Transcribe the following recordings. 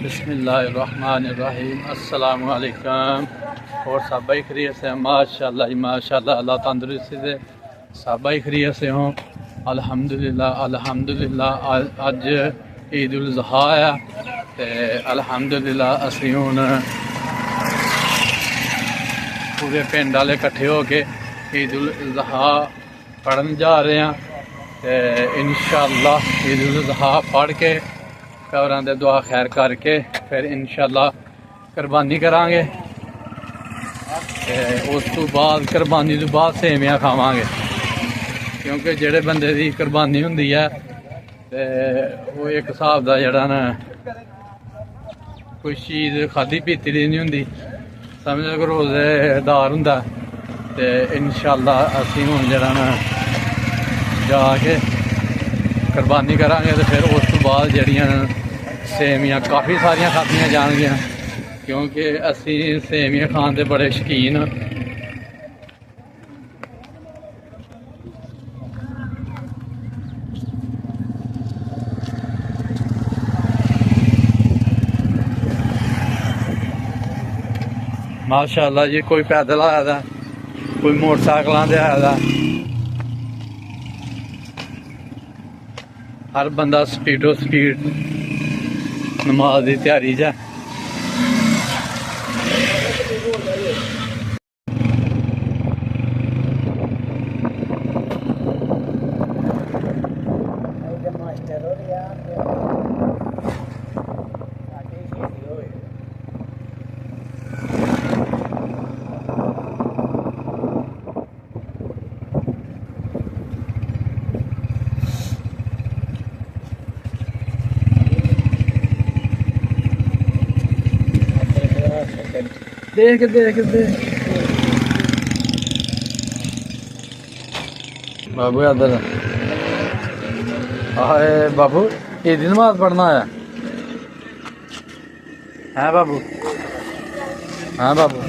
بسم اللہ الرحمن الرحیم۔ السلام علیکم۔ اور سب ہی خیریت سے؟ ماشاءاللہ اللہ تندرستی سے سب ہی خیریت سے ہوں الحمدللہ۔ اج عید الاضحیٰ ہے الحمدللہ اسی ہوں پورے پنڈ والے کٹھے ہو کے عید الاضحیٰ پڑھن جا رہے ہیں انشاءاللہ عید الاضحیٰ پڑھ کے قبراں دے دعا خیر کر کے پھر انشاءاللہ قربانی کران گے اس تو بعد قربانی تو بعد سیویاں کھاواں گے کیونکہ جڑے بندے دی قربانی ہوندی ہے وہ ایک حساب دا جڑا نا کوئی چیز کھادی پیتی دی نہیں ہوندی سمجھ لو روزے دار ہوندا تے انشاءاللہ اسی ہن جڑا نا جا کے قربانی کران گے تے پھر اس تو بعد جڑیاں سیویاں کافی ساریاں کھادیاں جان گیاں کیونکہ اسی سیویاں کھان دے بڑے شوقین ہاں۔ ماشاءاللہ جی کوئی پیدل آیا دا کوئی موٹر سائیکلاں تے آیا دا ہر بندہ سپیڈ نماز دی تیاری جا دیکھ بابو ادھر آئے بابو عید نماز پڑھنا آیا ہے بابو؟ ہاں بابو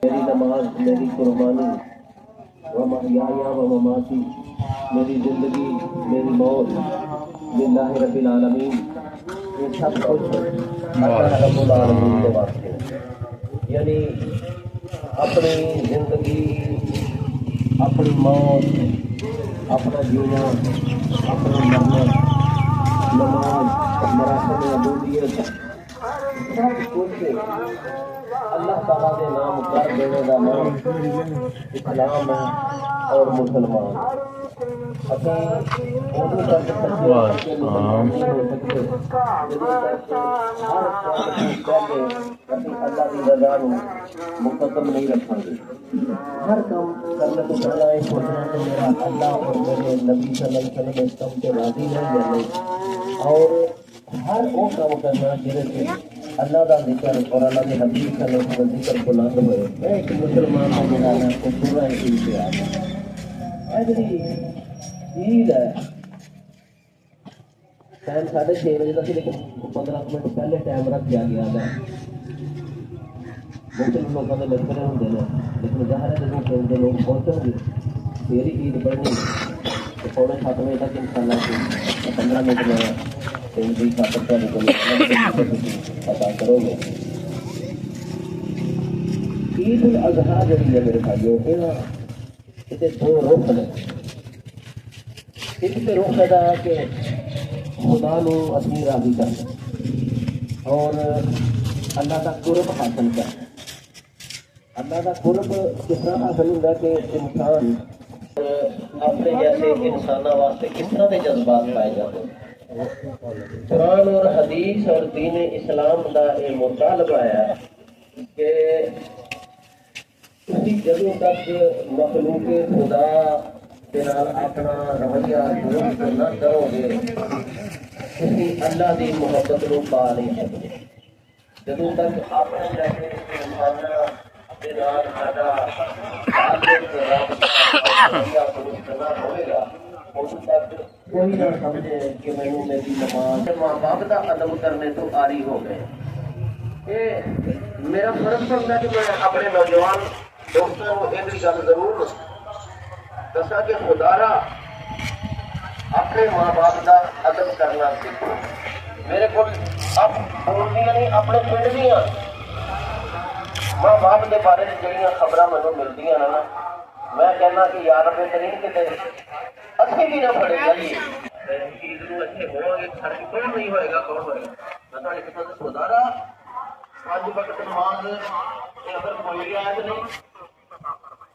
میری نماز میری قربانی و محیایا و مماتی میری زندگی میری موت للہ رب العالمین یہ سب کچھ اللہ رب العالمین کے واسطے یعنی اپنی زندگی اپنی موت اپنا جینا اپنا مرنا نماز مراسم عبودیت سب کچھ اللہ تعالیٰ کے نام کر دینے کا نام اسلام ہے اور مسلمان اللہ کی رضا مقدم نہیں رکھیں گے ہر کام کرنے کو پہلا یہ سوچنا کہ میرا اللہ اور میرے نبی صلی اللہ علیہ وسلم اس کام کے راضی ہے یا نہیں اور ہر وہ کام کرنا جہاں سے اللہ کا ذکر اور اللہ کے حبیب صلی اللہ علیہ وسلم ذکر بلند ہوئے ایک مسلمان کا جنانا کو پورا عید سے آ گیا جی عید ہے ٹائم 6:30 بجے تک لیکن 15 منٹ پہلے ٹائم رکھ دیا گیا ہے مختلف لوگوں کے لشکر ہوتے ہیں لیکن ظاہر ہے جب لوگ پہنچیں گے پھر عید پڑھنی تو 6:30 بجے تک انشاءاللہ 15 منٹ میں پتا کرو گے عید الاضحیٰ جڑی ہے میرے بھائیو یہ دو رخ نے ایک تو رخ ہے کہ خدا نو اپنی راضی کرنا اور اللہ کا قرب حاصل کرنا اللہ کا قرب کس طرح حاصل ہوگا کہ انسان اپنے جیسے انسانوں واسطے کس طرح کے جذبات پائے جاتے ہیں قرآن اور حدیث اور دین اسلام کا یہ مطالبہ ہے کہ تسی جدوں تک مخلوق خدا کے نال اپنا رویہ درست نہ کرو گے تسی اللہ کی محبت کو پا نہیں سکتے جدوں تک اپنے جیسے انسان کے نال ساڈا تعلق رابطہ کرنا ہوئے گا، اس تک کوئی نہ سمجھے کہ مینوں میری نماز ماں باپ کا ادب کرنے تو آری ہو گئے۔ یہ میرا فرض بنتا ہے کہ میں اپنے نوجوان دوستوں کو یہ گل ضرور دسا کہ خدا را اپنے ماں باپ کا ادب کرنا سیکھو۔ میرے کو اب بولدیاں نہیں اپنے پنڈ دیاں ماں باپ کے بارے میں جہاں خبریں مجھے ملتی ہیں نا، میں کہنا کہ یار رب کریم کتنے اتنے بھی نہ پڑے جائیے چیز کو اتنے ہو گے کون نہیں ہوئے گا، کون ہوئے گا؟ میں تھوڑی قسم سے خدا رہا 5 وقت نماز اگر کوئی رعایت نہیں،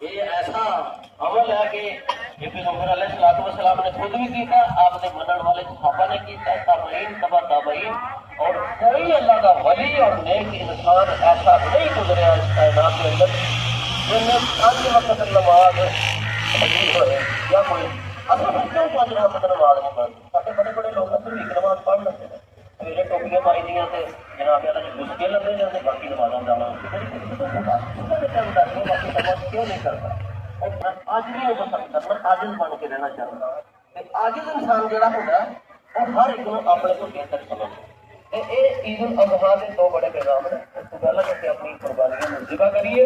یہ ایسا عمل ہے کہ یہ پیغمبر علیہ الصلوۃ والسلام نے خود بھی کیتا، آپ نے منن والے صحابہ نے کیتا، تابعین تبع تابعین، اور کوئی اللہ کا ولی اور نیک انسان ایسا نہیں گزریا اس کائنات کے اندر جن نے 5 وقت نماز حضور ہوئے یا کوئی اصل میں کیوں 5 وقت نماز نہیں پڑھتے؟ سارے بڑے بڑے لوگ صرف ایک نماز پڑھ لیتے ہیں، سویرے ٹوپیاں پائی دیا سے جناب اللہ جی گسکے لگے جاتے باقی نمازاں جانا باقی نماز کیوں نہیں کرتا؟ اور آج بھی وہ پسند کرنا عاجز بن کے رہنا چاہتا ہے۔ عاجز انسان جڑا ہوتا ہے وہ ہر ایک کو اپنے کو بہتر سمجھتا ہے۔ یہ عید الاضحیٰ کے 2 بڑے پیغام ہیں۔ اس کو پہلا کہ اپنی قربانیاں میں ذبح کریے،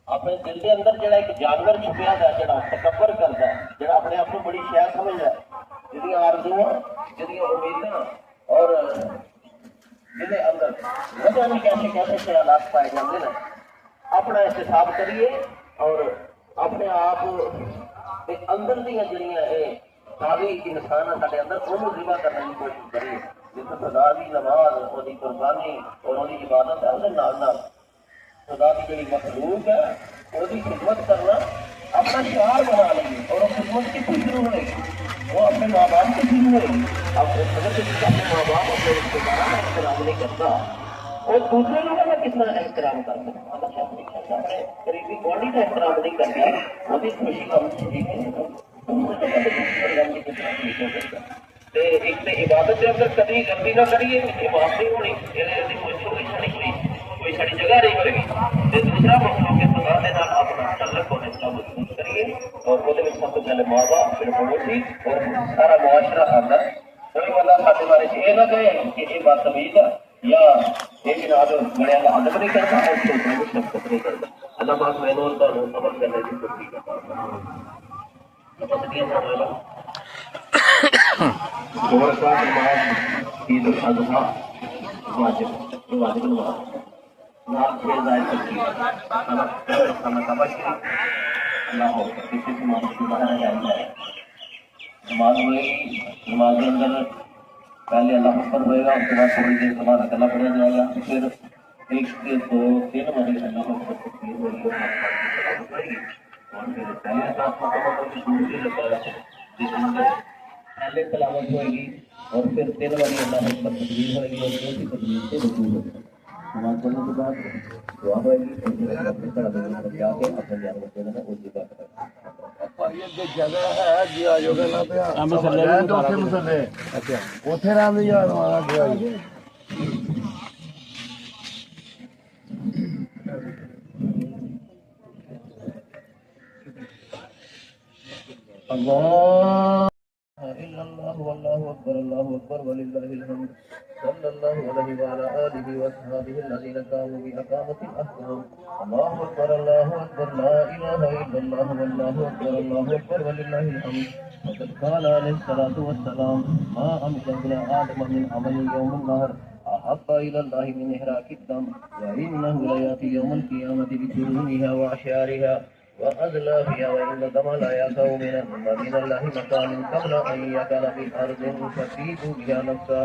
اپنے دل کے اندر جڑا ایک جانور چھپیا ہے جڑا تکبر کرتا ہے، جڑا اپنے آپ کو بڑی شے سمجھتا ہے، جہاں آرزواں جہاں امیداں اور جہاں اندر وجہ نہیں کیسے کیسے خیالات پائے جاتے ہیں، اپنا احتساب کریے اور اپنے آپ کے اندر دیا جڑیاں ساری انسان ہے سارے اندر انہوں ذبح کرنے کی کوشش کریے، جس خدا کی نماز اور قربانی اور وہ عبادت ہے وہ خدا کی جڑی مخلوق ہے وہ خدمت کرنا اپنا شعار بنا لیں اور وہ خدمت کتنی شروع ہوئے گی، وہ اپنے ماں باپ سے شروع ہوئے گی۔ اب وہ خبر سے اپنے ماں باپ اپنے رشتے داروں کا احترام نہیں کرتا، اور دوسرے لوگوں کا کس طرح احترام کر سکتا؟ اپنے قریبی گوڑی کا احترام نہیں کرتا، وہ بھی خوشی کا ایک تو عبادت کے اندر کبھی گندی نہ کریے، عبادت نہیں ہونی کوئی ساری جگہ نہیں ہوئے گی، دوسرا مخلوق کے خدا کے نام اپنا تعلق ہونے کا مضبوط کریے، اور وہ سب سے پہلے ماں باپ پھر پڑوسی اور سارا معاشرہ آتا ہے۔ کوئی بندہ سارے بارے یہ نہ کہے کہ یہ بات تمیز ہے یا یہ جناب بڑے کا ادب نہیں کرتا اور چھوٹے کو شفقت نہیں کرتا۔ اللہ پاک میں نے عمل کرنے کی کوشش کرتا عید الاضحیٰ واجب نماز نام سے ظاہر کرتی ہے اللہ ہو کسی سے نماز کی باہر جائے نماز ہوئے گی، نماز کے اندر پہلے اللہ اکبر ہوئے گا، اس کے بعد تھوڑی دیر سبحان اللہ پڑھا جائے گا، پھر 1 سے 2 3 بجے اللہ اکبر تکبیر ہوگی اور پھر پہلے رکعت مکمل ہوگی، دوسری رکعت پہلے تلاوت ہوئے گی اور پھر 3 بجے اللہ اکبر تکبیر ہوئے گی اور دوسری تکبیر سے رکوع ہوگا۔ نماز پڑھنے کے بعد دعا ہوئے گی اور پھر اپنے طرح جا کے اپنے جانور کو ہے وہ ذبح کریں۔ جگہ ہے جی آجو کرنا پیا مسلے اتنے رام اللہ والله أكبر الله أكبر ولله الحمد صلى الله عليه وعلى آله وصحبه الذين قاموا بإقامة الأحكام الله أكبر لا إله إلا الله والله أكبر الله أكبر ولله الحمد وقد قال عليه الصلاة والسلام ما أمس ابن آدم من عمل يوم النهر أحب إلى الله من إحراق الدم وإنه ليأتي يوم القيامة بقرونها وأشعارها وأزلافها وإن الدم لا يقع من الله مكان قبل أن يقع في الأرض فتيب بها نفسا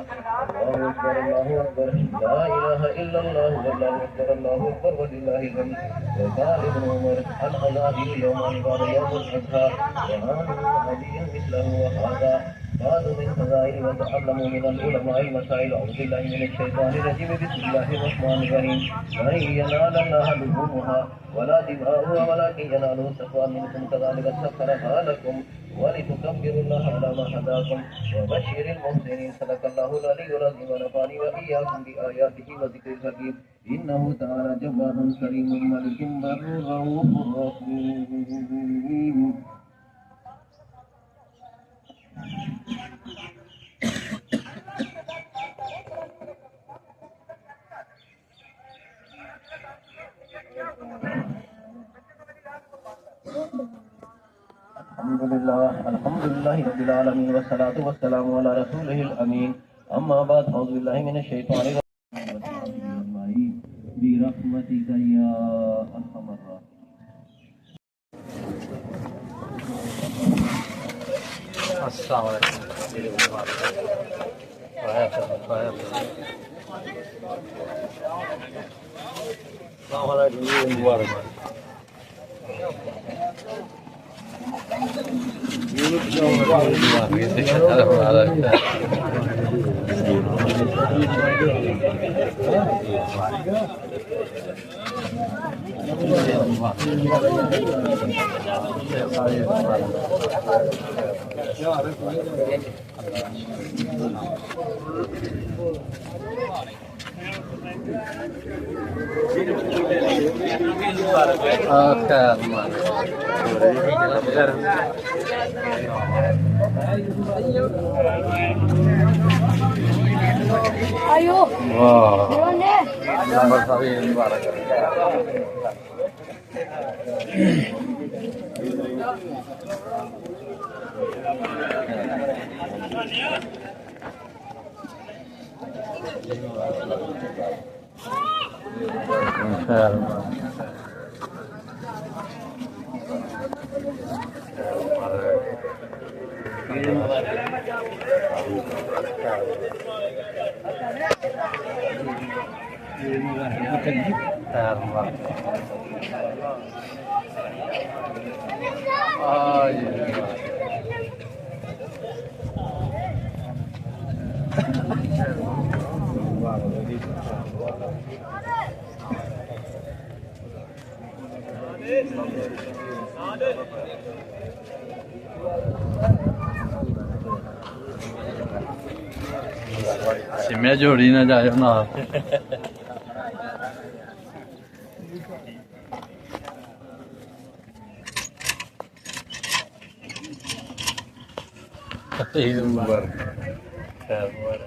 الله أكبر الله أكبر لا إله إلا الله والله أكبر الله أكبر ولله الحمد وقال ابن عمر الأضاحي يوم بعد يوم الأضحى وهذا هدي مثله وهذا بعض من فضائل وتعلموا من العلماء مسائل أعوذ بالله من الشيطان الرجيم بسم الله الرحمن الرحيم لن ينال الله لحومها ولا دماؤها ولكن يناله التقوى منكم كذلك سخرها لكم ولتكبروا الله على ما هداكم وبشر المحسنين صدق الله العلي العظيم ونفعني وإياكم بآياته وذكر الحكيم إنه تعالى جواد كريم ملك بر رؤوف رحيم. الحمد لله رب العالمين والصلاة والسلام على رسوله الأمين. أما بعد أعوذ بالله من الشيطان الرجيم برحمتك يا أرحم الراحمين. السلام علیکم. السلام علیکم مبارک. Ayo. Wow. Gimana? Nomor satu mubarak. सिम्या जोड़ी ना जाए ना ईद मुबारक. खैर मुबारक.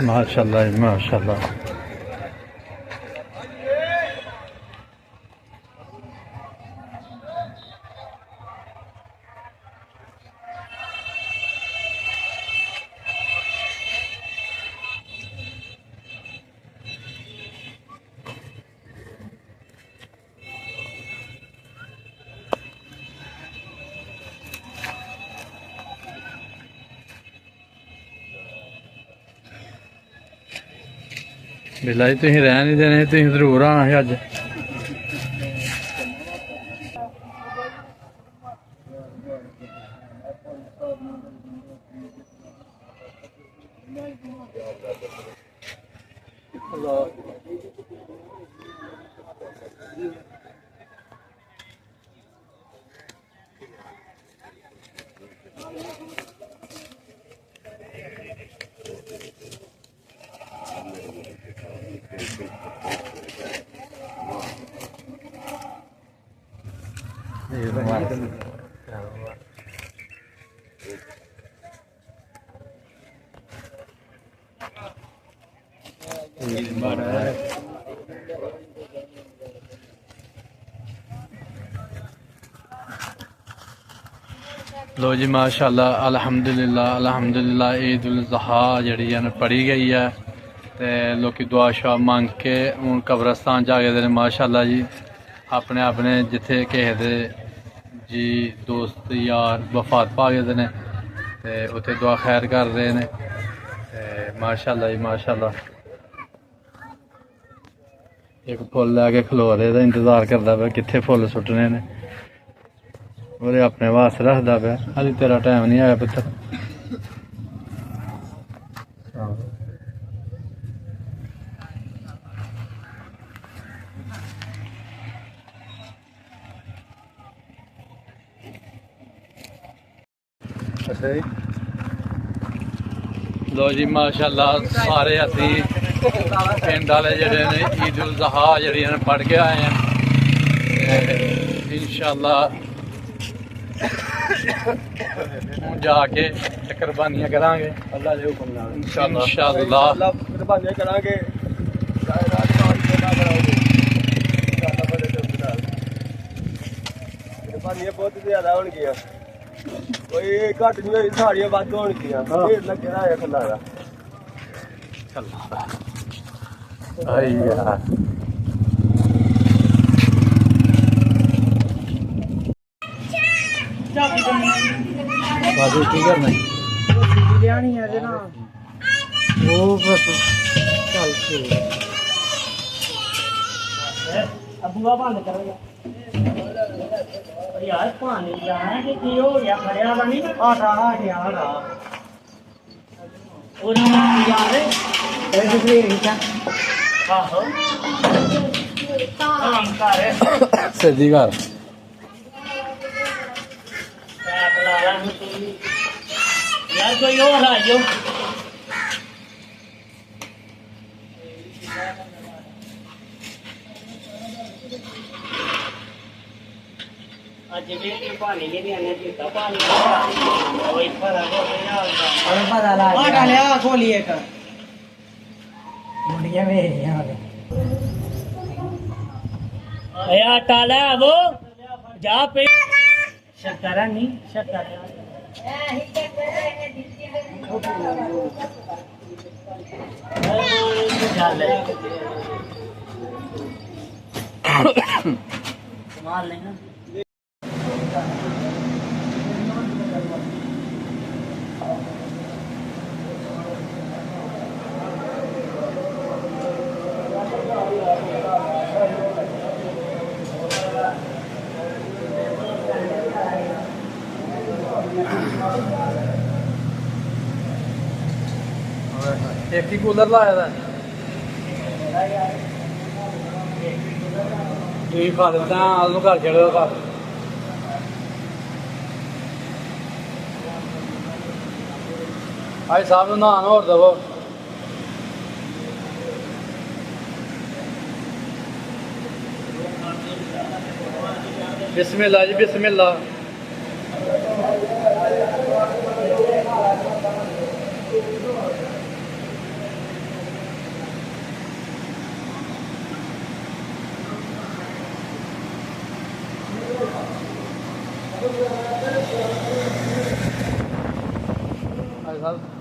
माशाल्लाह माशाल्लाह. ਬਿਲਾਈ ਤੁਸੀਂ ਰਹਿ ਨਹੀਂ ਦੇਣੇ, ਤੁਸੀਂ ਜ਼ਰੂਰ ਆਣਾ ਸੀ ਅੱਜ. ਲੋ ਜੀ ਮਾਸ਼ਾਅੱਲਾ ਅਲਹਮਦੁਲਿਲਾ ਅਲਹਮਦੁਲਿਲਾ ਈਦ ਉਲ ਜ਼ਹਾ ਜਿਹੜੀ ਹੈ ਪੜ੍ਹੀ ਗਈ ਹੈ ਤੇ ਲੋਕੀ ਦੁਆ ਸ਼ਾ ਮੰਗ ਕੇ ਹੁਣ ਕਬਰਸਤਾਨ ਜਾ ਗਏ ਨੇ ਮਾਸ਼ਾਅੱਲਾ ਜੀ। ਆਪਣੇ ਆਪਣੇ ਜਿੱਥੇ ਕਿਸੇ ਦੇ ਜੀ ਦੋਸਤ ਯਾਰ ਵਫਾਤ ਪਾ ਗਏ ਨੇ ਤੇ ਉੱਥੇ ਦੁਆ ਖੈਰ ਕਰ ਰਹੇ ਨੇ ਤੇ ਮਾਸ਼ਾਅੱਲਾ ਜੀ ਮਾਸ਼ਾਅੱਲਾ। ਇੱਕ ਫੁੱਲ ਲੈ ਕੇ ਖਲੋ ਰਿਹਾ ਦਾ ਇੰਤਜ਼ਾਰ ਕਰਦਾ ਪਿਆ ਕਿੱਥੇ ਫੁੱਲ ਸੁੱਟਣੇ ਨੇ। ਉਹਦੇ ਆਪਣੇ ਵਾਸਤੇ ਰੱਖਦਾ ਪਿਆ ਹਾਲੇ ਤੇਰਾ ਟਾਈਮ ਨਹੀਂ ਆਇਆ ਪੁੱਤਰ। ਅੱਛਾ ਜੀ ਲੋ ਜੀ ਮਾਸ਼ਾਅੱਲਾ ਸਾਰੇ ਅਸੀਂ ਪਿੰਡ ਵਾਲੇ ਜਿਹੜੇ ਨੇ ਈਦ ਉਲ ਜ਼ਹਾ ਜਿਹੜੀਆਂ ਨੇ ਪੜ੍ਹ ਕੇ ਆਏ ਹਾਂ ਤੇ ਇਨਸ਼ਾਅੱਲਾ ਹੁਣ ਜਾ ਕੇ ਕੁਰਬਾਨੀਆਂ ਕਰਾਂਗੇ ਅੱਲਾ ਦੇ ਹੁਕਮ ਨਾਲ ਇਨਸ਼ਾਅੱਲਾ ਕੁਰਬਾਨੀਆਂ ਕਰਾਂਗੇ। ਕੁਰਬਾਨੀਆਂ ਬਹੁਤ ਜ਼ਿਆਦਾ ਹੋਣਗੀਆਂ, ਕੋਈ ਘੱਟ ਨਹੀਂ ਹੋਈ, ਸਾਰੀਆਂ ਵੱਧ ਹੋਣਗੀਆਂ। ਢੇਰ ਲੱਗਿਆ ਹੋਇਆ ਖੱਲਾ ਦਾ। ਆਈ ਯਾਰ ਬਾਜੀ ਕੀ ਕਰਨਾ ਲਿਆਣੀ ਹੈ ਜਨਾਬ ਉਹ ਬਸ ਚੱਲ ਕੇ ਅਬੂਆ ਬੰਦ ਕਰੋ ਯਾਰ ਪਾਣੀ ਜਾਣਾ ਕਿ ਕੀ ਹੋ ਗਿਆ ਖੜਿਆ ਵਾ ਨਹੀਂ ਆ ਯਾਰ ਉਹਨਾਂ ਨੂੰ ਯਾਰ ਇਹ ਜਿਵੇਂ ਰਿੰਕਾ ਆਹੋ ਤਾਂ ਕਰ ਸਿੱਧੀ ਕਰ यार कोई और आ जाओ आज भी पानी नहीं आने देता पानी ओए पता को अरे पता ला आ डाले आ खोली एक मुंडिया में यार या टाला वो जा पे शक्करा नहीं शक्करा संभाल लेना ਇੱਕ ਹੀ ਕੂਲਰ ਲਾਇਆ ਦਾ ਤੁਸੀਂ ਖਾ ਦਿੱਤਾ ਉਹਨੂੰ ਘਰ ਚੜੋ ਘਰ ਭਾਈ ਸਾਹਿਬ ਨੂੰ ਨਹਾਉਣ ਹੋਰ ਦੇਵੋ ਬਿਸਮਿਲ੍ਲਾ ਜੀ ਬਿਸਮਿਲ੍ਲਾ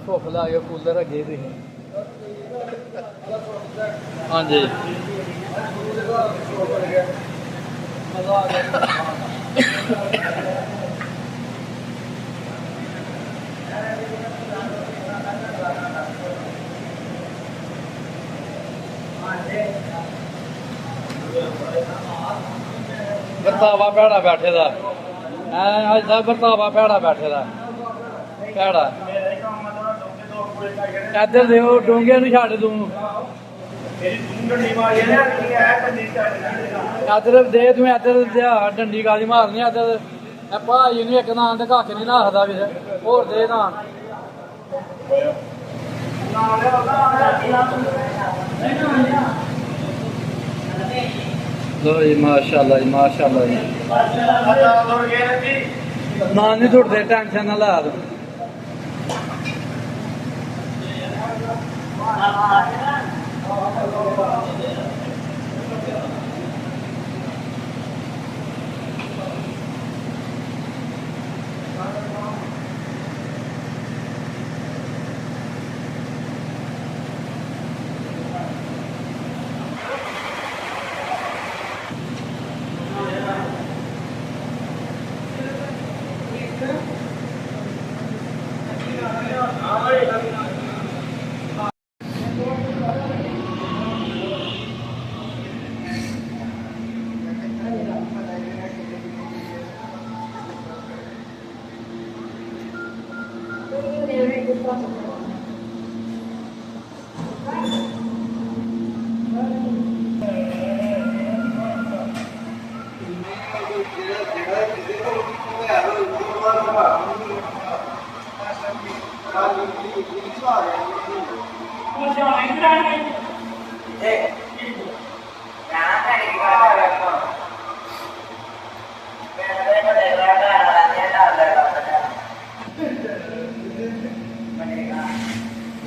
ਧੁੱਪ ਲਾ ਕੇ ਕੂਲਰ ਅੱਗੇ ਤੁਸੀਂ ਹਾਂਜੀ ਵਰਤਾਵਾ ਭੈੜਾ ਬੈਠੇ ਦਾ ਅੱਜ ਸਾਹਿਬ ਵਰਤਾਵਾ ਭੈੜਾ ਬੈਠੇ ਦਾ ਭੈੜਾ ਇੱਧਰ ਦਿਓ ਡੋਂਗਿਆਂ ਨੂੰ ਛੱਡ ਦੂੰ ਇੱਧਰ ਦੇ ਤੂੰ ਇੱਧਰ ਦਿਆ ਡੰਡੀ ਕਾਲੀ ਮਾਰਨੀ ਇੱਧਰ ਭਾਈ ਨੂੰ ਇੱਕ ਨਾਨ ਤੇ ਕੱਖ ਨਹੀਂ ਰੱਖਦਾ ਵੀ ਹੋਰ ਦੇ ਨਾਨ ਲੋ ਜੀ ਮਾਸ਼ਾਅੱਲਾ ਜੀ ਮਾਸ਼ਾਅੱਲਾ ਜੀ ਨਾਨ ਨਹੀਂ ਟੁੱਟਦੇ ਟੈਨਸ਼ਨ ਨਾ ਲਾ ਤੂੰ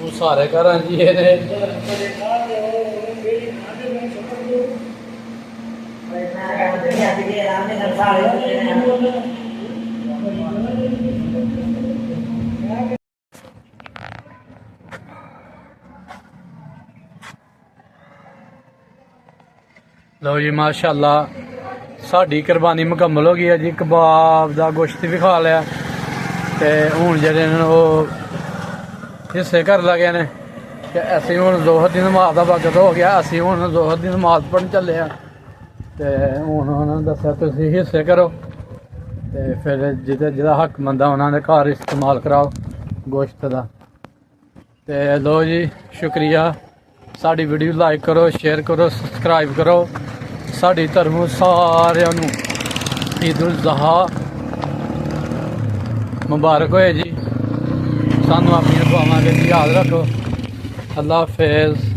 ਉਹ ਸਾਰੇ ਘਰਾਂ ਜੀ ਇਹਨੇ ਲਓ ਜੀ ਮਾਸ਼ਾਅੱਲਾ ਸਾਡੀ ਕੁਰਬਾਨੀ ਮੁਕੰਮਲ ਹੋ ਗਈ ਹੈ ਜੀ। ਕਬਾਬ ਦਾ ਗੋਸ਼ਤ ਵੀ ਖਾ ਲਿਆ ਤੇ ਹੁਣ ਜਿਹੜੇ ਨੇ ਉਹ ਹਿੱਸੇ ਕਰ ਲਗੇ ਨੇ ਕਿ ਅਸੀਂ ਹੁਣ ਜ਼ੋਹਰ ਦੀ ਨਮਾਜ਼ ਦਾ ਵਕਤ ਹੋ ਗਿਆ, ਅਸੀਂ ਹੁਣ ਜ਼ੋਹਰ ਦੀ ਨਮਾਜ਼ ਪੜ੍ਹਨ ਚੱਲੇ ਆ ਤੇ ਹੁਣ ਉਹਨਾਂ ਨੇ ਦੱਸਿਆ ਤੁਸੀਂ ਹਿੱਸੇ ਕਰੋ ਤੇ ਫਿਰ ਜਿਹਦਾ ਹੱਕ ਮੰਦਾ ਉਹਨਾਂ ਦੇ ਘਰ ਇਸਤੇਮਾਲ ਕਰਾਓ ਗੋਸ਼ਤ ਦਾ। ਤੇ ਲਓ ਜੀ ਸ਼ੁਕਰੀਆ, ਸਾਡੀ ਵੀਡੀਓ ਲਾਈਕ ਕਰੋ, ਸ਼ੇਅਰ ਕਰੋ, ਸਬਸਕ੍ਰਾਈਬ ਕਰੋ। ਸਾਡੀ ਧਰਮ ਸਾਰਿਆਂ ਨੂੰ ਈਦ ਉਲ ਜ਼ਹਾ ਮੁਬਾਰਕ ਹੋਏ ਜੀ। ਸਾਨੂੰ ਆਪਣੀਆਂ ਦੁਆਵਾਂ ਵਿੱਚ ਯਾਦ ਰੱਖੋ। ਅੱਲਾ ਹਾਫਿਜ਼।